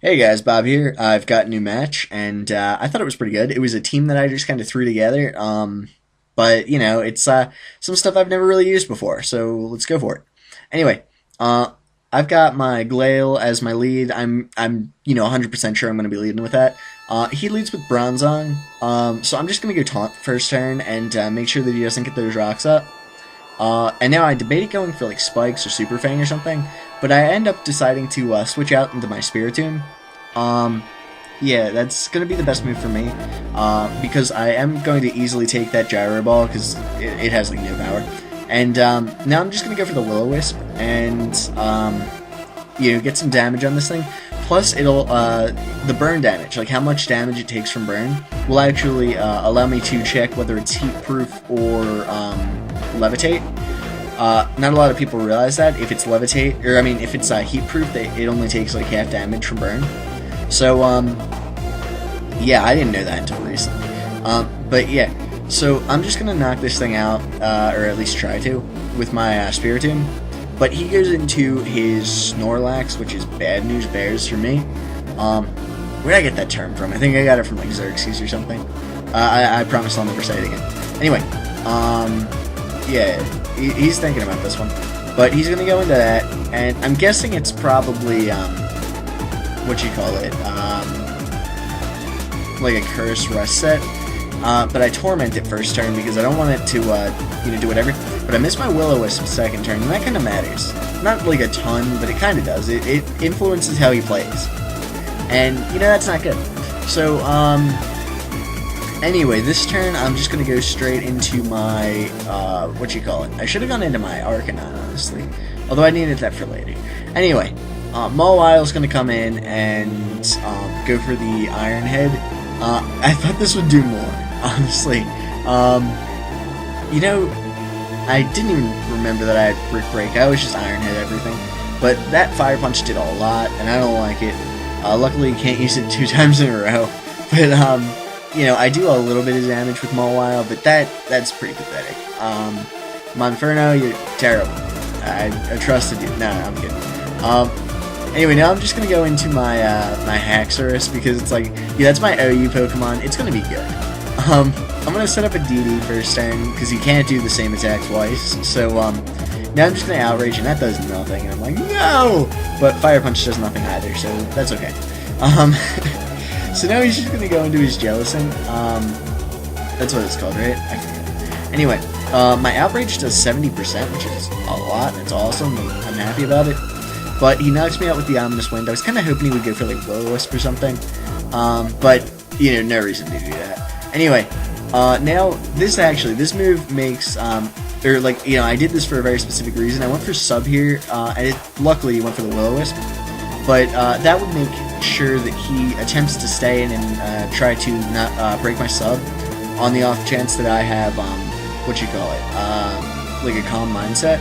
Hey guys, Bob here. I've got a new match, and I thought it was pretty good. It was a team that I just kind of threw together, but it's some stuff I've never really used before, so let's go for it. Anyway, I've got my Glail as my lead. I'm 100% sure I'm going to be leading with that. He leads with bronze on, so I'm just going to go taunt first turn and make sure that he doesn't get those rocks up. And now I debated going for like Spikes or Super Fang or something, but I end up deciding to switch out into my Spiritomb. Yeah, that's going to be the best move for me, because I am going to easily take that Gyro Ball, because it has like no power. And now I'm just going to go for the Will-O-Wisp, and get some damage on this thing. Plus, it'll, the burn damage, like how much damage it takes from burn, will actually allow me to check whether it's heat proof or levitate. Not a lot of people realize that if it's levitate, or I mean, if it's heat proof, it only takes like half damage from burn. So, yeah, I didn't know that until recently. But yeah, so I'm just gonna knock this thing out, or at least try to, with my Spiritomb. But he goes into his Snorlax, which is bad news bears for me. Where'd I get that term from? I think I got it from like Xerxes or something. I promise I'll never say it again. Anyway, yeah, he's thinking about this one. But he's gonna go into that, and I'm guessing it's probably, what you call it, like a Curse Rust set. But I Torment it first turn because I don't want it to, do whatever. But I missed my Will-O-Wisp second turn, and that kind of matters. Not like a ton, but it kind of does. It influences how he plays. And, that's not good. So, anyway, this turn I'm just going to go straight into my, I should have gone into my Arcanine, honestly. Although I needed that for later. Anyway, Mawile's going to come in and go for the Iron Head. I thought this would do more, honestly. I didn't even remember that I had Brick Break. I was just Iron Head everything. But that Fire Punch did a lot, and I don't like it. Luckily, you can't use it 2 times in a row. But, I do a little bit of damage with Mawile, but that's pretty pathetic. Monferno, you're terrible. I trusted you. No, I'm kidding. Anyway, now I'm just going to go into my my Haxorus, because it's like, yeah, that's my OU Pokemon. It's going to be good. I'm going to set up a DD first turn, because he can't do the same attack twice. So, now I'm just going to Outrage, and that does nothing. And I'm like, no! But Fire Punch does nothing either, so that's okay. So now he's just going to go into his Jellicent. That's what it's called, right? I forget. Anyway, my Outrage does 70%, which is a lot. It's awesome. I'm happy about it. But he knocks me out with the Ominous Wind. I was kind of hoping he would go for like Will-O-Wisp or something. But, no reason to do that. Anyway, now, this move makes, I did this for a very specific reason. I went for Sub here, and luckily he went for the Will-O-Wisp. But that would make sure that he attempts to stay in and try to not break my Sub, on the off chance that I have, like a Calm Mindset.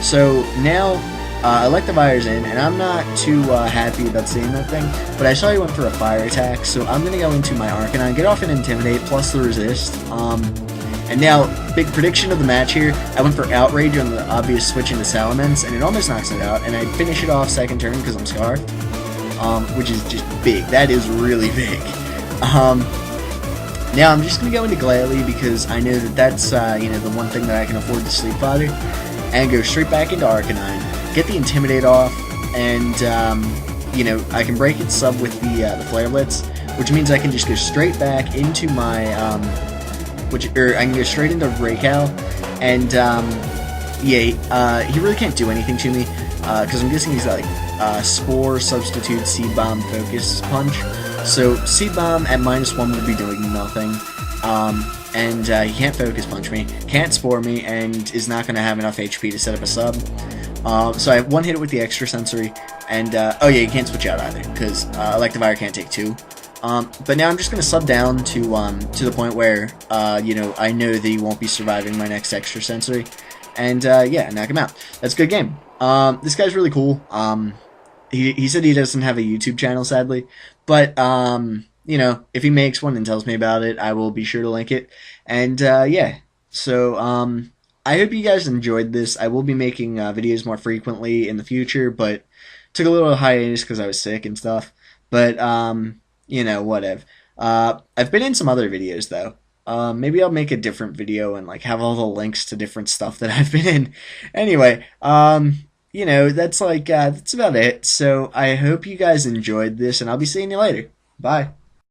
So now, Electivire's in, and I'm not too happy about seeing that thing, but I saw he went for a Fire Attack, so I'm going to go into my Arcanine, get off an Intimidate, plus the Resist. And now, big prediction of the match here, I went for Outrage on the obvious switch into Salamence, and it almost knocks it out, and I finish it off second turn because I'm Scarfed, which is just big. That is really big. Now I'm just going to go into Glalie, because I know that that's, the one thing that I can afford to Sleep Father, and go straight back into Arcanine, get the Intimidate off, and, I can break its Sub with the Flare Blitz, which means I can just go straight back into my, I can go straight into Raycal, and, he really can't do anything to me, because I'm guessing he's got, like, Spore, Substitute, Seed Bomb, Focus Punch, so Seed Bomb at -1 would be doing nothing, and he can't Focus Punch me, can't Spore me, and is not going to have enough HP to set up a Sub. So I one hit it with the Extra Sensory, and, oh yeah, you can't switch out either, because Electivire can't take 2. But now I'm just going to sub down to the point where, I know that he won't be surviving my next Extra Sensory, and, yeah, knock him out. That's a good game. This guy's really cool. He said he doesn't have a YouTube channel, sadly, but, if he makes one and tells me about it, I will be sure to link it, and, yeah, so, I hope you guys enjoyed this. I will be making videos more frequently in the future, but took a little hiatus because I was sick and stuff. But whatever. I've been in some other videos though. Maybe I'll make a different video and like have all the links to different stuff that I've been in. Anyway, that's about it. So I hope you guys enjoyed this, and I'll be seeing you later. Bye.